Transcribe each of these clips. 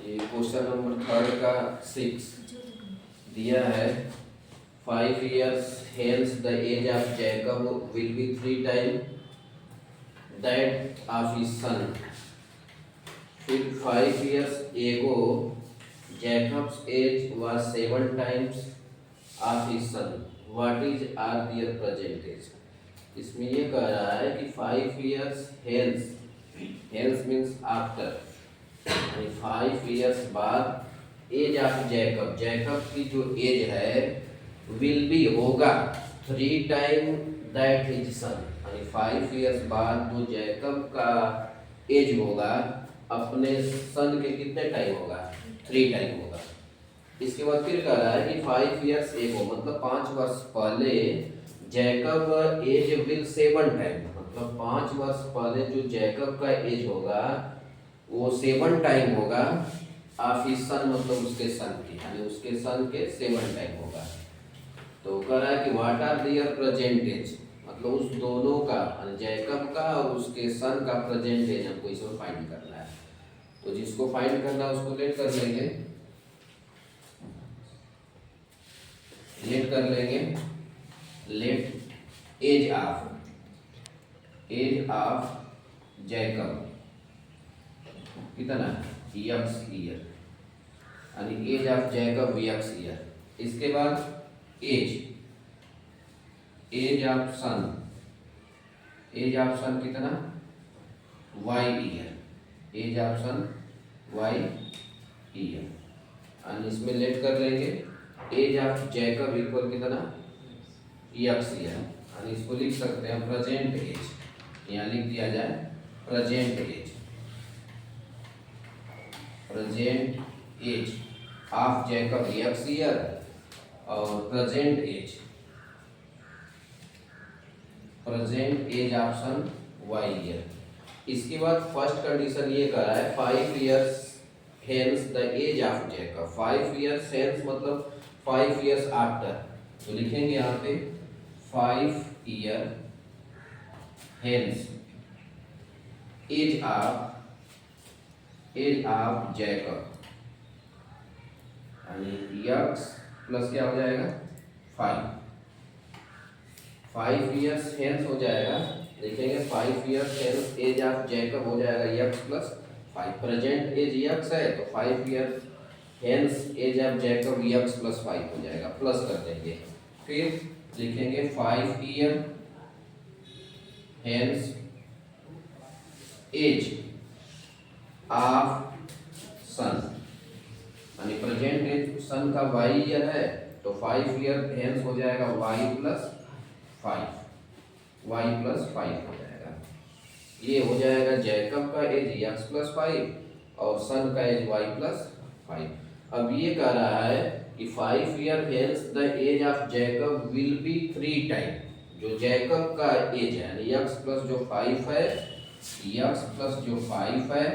ये question number third का 6 दिया है 5 years hence the age of Jacob will be 3 times that of his son. फिर 5 years ago Jacob's age was 7 times of his son. What is are their present age? इसमें ये कह रहा है कि 5 years hence, hence means after, 5 years बाद age of Jacob, Jacob की जो एज है विल बी होगा 3 टाइम दैट हिज सन, यानी 5 years बाद जो जैकब का एज होगा अपने सन के कितने टाइम होगा, 3 टाइम होगा। इसके बाद फिर कह रहा है कि 5 years एगो मतलब 5 वर्ष पहले जैकब एज विल 7 टाइम, मतलब 5 वर्ष पहले जो जैकब का एज होगा वो 7 टाइम होगा ऑफ हिज सन, मतलब उसके सन की, यानी उसके सन के 7 टाइम होगा। तो कह रहा है कि what are their present age, मतलब उस दोनों का, जैकब का और उसके सन का प्रेजेंट एज हमको इसमें फाइंड करना है। तो जिसको फाइंड करना है उसको लेट कर लेंगे, लेट एज ऑफ जैकब कितना, यक्स ईयर, यानी age of Jacob x year. इसके बाद एज ऑफ सन कितना, y year, age of son y year, और इसमें लेट कर लेंगे एज ऑफ जैकब इक्वल कितना, यक्स ईयर, और इसको लिख सकते हैं प्रेजेंट एज, यहाँ लिख दिया जाए present age of Jacob x year और present age of son y year. इसके बाद फर्स्ट कंडीशन ये कह रहा है 5 years hence the age of Jacob, 5 years hence मतलब 5 years after, तो लिखेंगे यहाँ पे 5 year hence age of Jacob, यानी यक्स प्लस क्या हो जाएगा 5 years hence हो जाएगा, लिखेंगे 5 years hence age of Jacob हो जाएगा x plus 5, present age x है तो 5 years hence age of Jacob x plus 5 हो जाएगा, प्लस कर देंगे। फिर लिखेंगे 5 year hence एज ऑफ सन, यानी प्रेजेंट एज सन का वाई ईयर है तो 5 year हेंस हो जाएगा वाई प्लस 5 हो जाएगा। ये हो जाएगा जैकब का एज यक्स प्लस 5 और सन का एज वाई प्लस 5। अब ये कह रहा है कि 5 year hence the age of Jacob will be 3 time, जो जैकब का एज है यानी यक्स प्लस जो 5 है, यक्स प्लस जो 5 है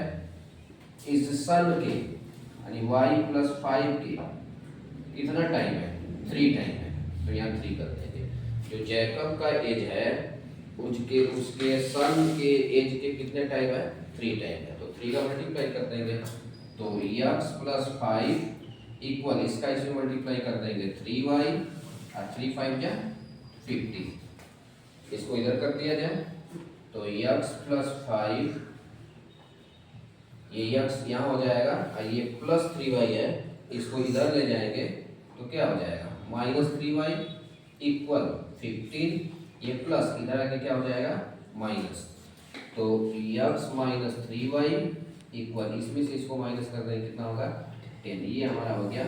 इस सन के यानी y प्लस 5 के कितना टाइम है, 3 टाइम है, तो यहाँ 3 कर देंगे। जो जैकब का एज है उसके सन के एज के कितने टाइम है, 3 टाइम है, तो 3 का मल्टीप्लाई कर देंगे तो x प्लस 5 इक्वल इसका इसमें मल्टीप्लाई कर देंगे 3y और 3 5 जा 50, इसको इधर कर दिया जाए तो x प्लस 5, ये x यहाँ हो जाएगा और ये प्लस 3y है, इसको इधर ले जाएंगे तो क्या हो जाएगा माइनस 3y इक्वल 15, ये प्लस इधर आके क्या हो जाएगा माइनस, तो x माइनस 3y इक्वल इसमें से इसको माइनस कर देंगे कितना होगा 10, ये हमारा हो गया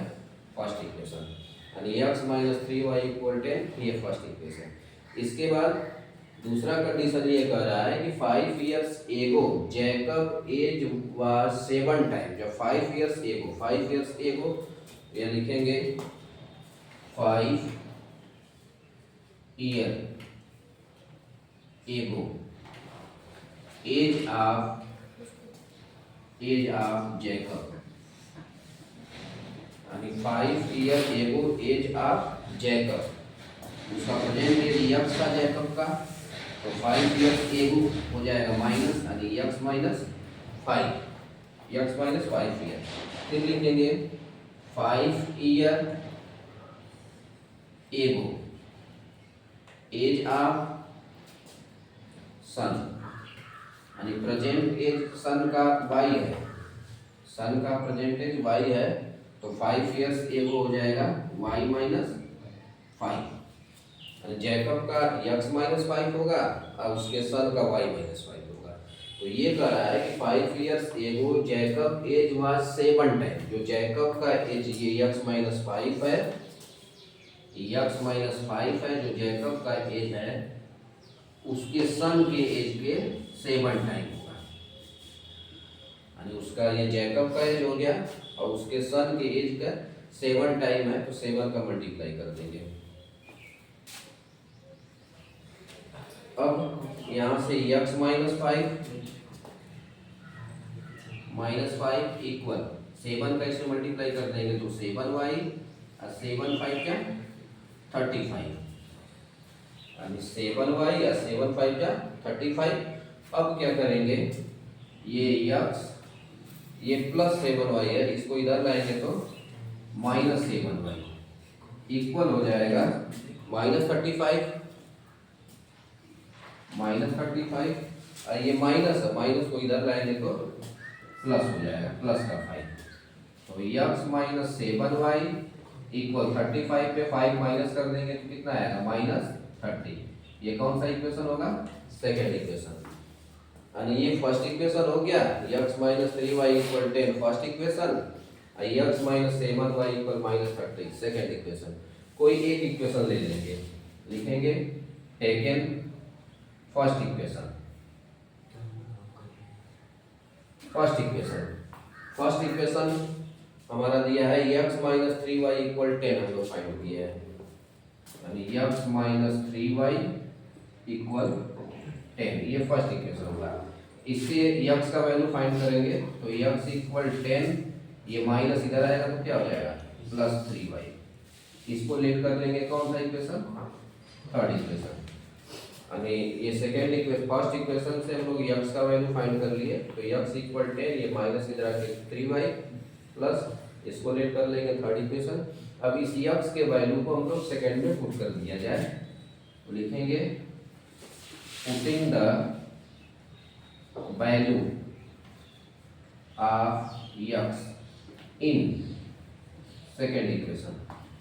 फर्स्ट इक्वेशन, यानी x माइनस 3y इक्वल 10, ये फर्स्ट इक्वेशन। इसके बाद दूसरा कंडीशन ये कह रहा है कि 5 years एगो जैकब एज वाज 7 टाइम, जब 5 years एगो ये लिखेंगे 5 year एगो एज ऑफ जैकब, यानी 5 year एगो एज ऑफ जैकब, उसका प्रेजेंट एज यक्स का जैकब का, तो 5 years एगो हो जाएगा माइनस यानी x minus 5 x minus 5 year. फिर लिखेंगे 5 ईयर एगो एज ऑफ सन, यानी प्रेजेंट एज सन का y है, सन का प्रेजेंट एज y है, तो 5 ईयर्स एगो हो जाएगा y माइनस 5। जैकब का x माइनस 5 होगा और उसके सन का y माइनस 5 होगा। तो ये कह रहा है कि 5 years ago Jacob age was 7 time, जो जैकब का एज ये x माइनस 5 है, x माइनस 5 है जो जैकब का एज है, उसके सन के एज के 7 टाइम होगा। यानी उसका ये जैकब का एज हो गया और उसके सन के एज का 7 टाइम है, तो 7 का मल्टीप्लाई कर देंगे। अब यहाँ से x माइनस 5 इक्वल 7 का इसमें मल्टीप्लाई कर देंगे तो 7y और 7 5 क्या 35, यानी 7y या 7 5 क्या 35। अब क्या करेंगे, ये x ये प्लस 7y है, इसको इधर लाएंगे तो माइनस 7y इक्वल हो जाएगा माइनस 35 और ये माइनस है, माइनस को इधर लाएंगे तो प्लस हो जाएगा, प्लस का 5। तो x माइनस 7y इक्वल 35 पे 5 माइनस कर देंगे तो कितना आएगा माइनस 30। ये कौन सा इक्वेशन होगा, सेकेंड इक्वेशन। यानी ये फर्स्ट इक्वेशन हो गया x minus 3y equal 10 first equation, x minus 7y equal minus 30 second equation. कोई एक इक्वेशन ले लेंगे, लिखेंगे taken first equation. First equation हमारा दिया है x माइनस 3y इक्वल 10, हम लोग फाइंड किया है, यानी x माइनस 3y इक्वल 10, ये फर्स्ट इक्वेशन होगा। इससे x का वैल्यू फाइंड करेंगे तो x इक्वल 10, ये माइनस इधर आएगा तो क्या हो जाएगा प्लस 3y। इसको लेट कर लेंगे कौन सा इक्वेशन, थर्ड इक्वेशन। यानी ये सेकेंड इक्वेशन, फर्स्ट इक्वेशन से हम लोग x का वैल्यू फाइंड कर लिए, तो x इक्वल 10, ये माइनस इधर आके 3y प्लस, इसको लेट कर लेंगे थर्ड इक्वेशन। अब इस x के वैल्यू को हम लोग सेकेंड में पुट कर दिया जाए, तो लिखेंगे putting the value of x in second equation.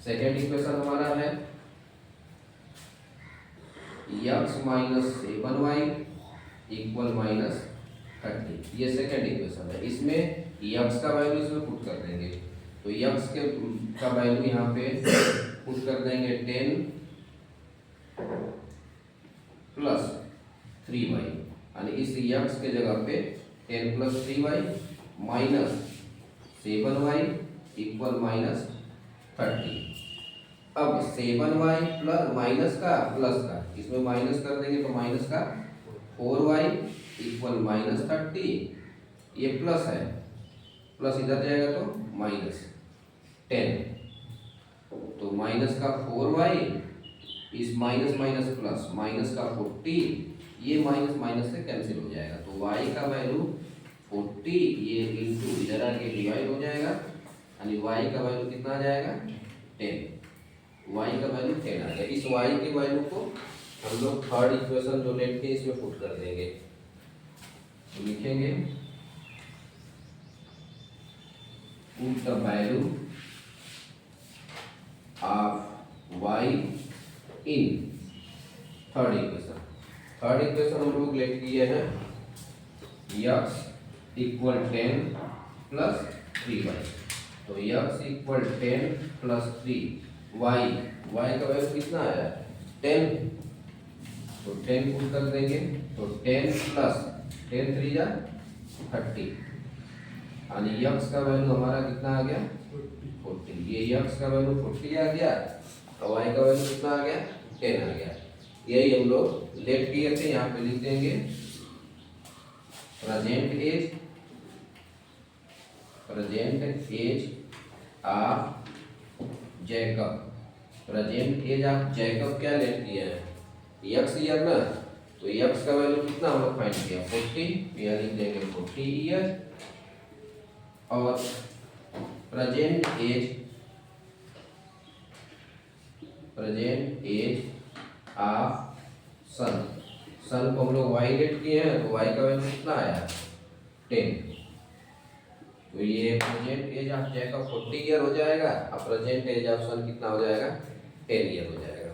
Second equation हमारा है x minus 7y equal minus 30, ये सेकेंड इक्वेशन है। इसमें x का वैल्यू इसमें पुट कर देंगे, तो x का वैल्यू यहाँ पे पुट कर देंगे 10 प्लस 3y, यानी इस x के जगह पे 10 plus 3y minus 7y equal minus 30। अब 7y प्लस माइनस का प्लस का, इसमें माइनस कर देंगे तो माइनस का 4y इक्वल माइनस 30, ये प्लस है, प्लस इधर जाएगा तो माइनस 10, तो माइनस का 4y, इस माइनस माइनस प्लस, माइनस का 40, ये माइनस माइनस से कैंसिल हो जाएगा, तो y का वैल्यू 40, ये इंटू इधर आके डिवाइड हो जाएगा, यानी y का वैल्यू कितना आ जाएगा 10, y का वैल्यू 10 आ गया। इस y के वैल्यू को हम लोग थर्ड इक्वेशन जो लेट के इसमें पुट कर देंगे, तो लिखेंगे put the value of y in third equation. Third equation हम लोग लेट किए हैं x इक्वल 10 प्लस 3y, तो x equal 10 plus 3y, y का वैल्यू कितना आया 10, तो 10 पुट कर देंगे तो 10 प्लस 10 3 जा 30, यानी x का वैल्यू हमारा कितना आ गया 40, ये x का वैल्यू 40 आ गया और y का वैल्यू कितना आ गया 10 आ गया। यही हम लोग लेट किए थे, यहाँ पे लिख देंगे present age of Jacob. Present age of Jacob क्या लेट किए हैं x ईयर ना, तो x का वैल्यू कितना हम लोग फाइंड किया 40, यहाँ लिख देंगे 40 ईयर और प्रेजेंट एज ऑफ सन। सन को हम लोग वाई लेट किए हैं तो वाई का वैल्यू कितना आया 10। तो ये present age of Jacob 40 year हो जाएगा और प्रेजेंट एज ऑफ सन कितना हो जाएगा 10 ईयर हो जाएगा।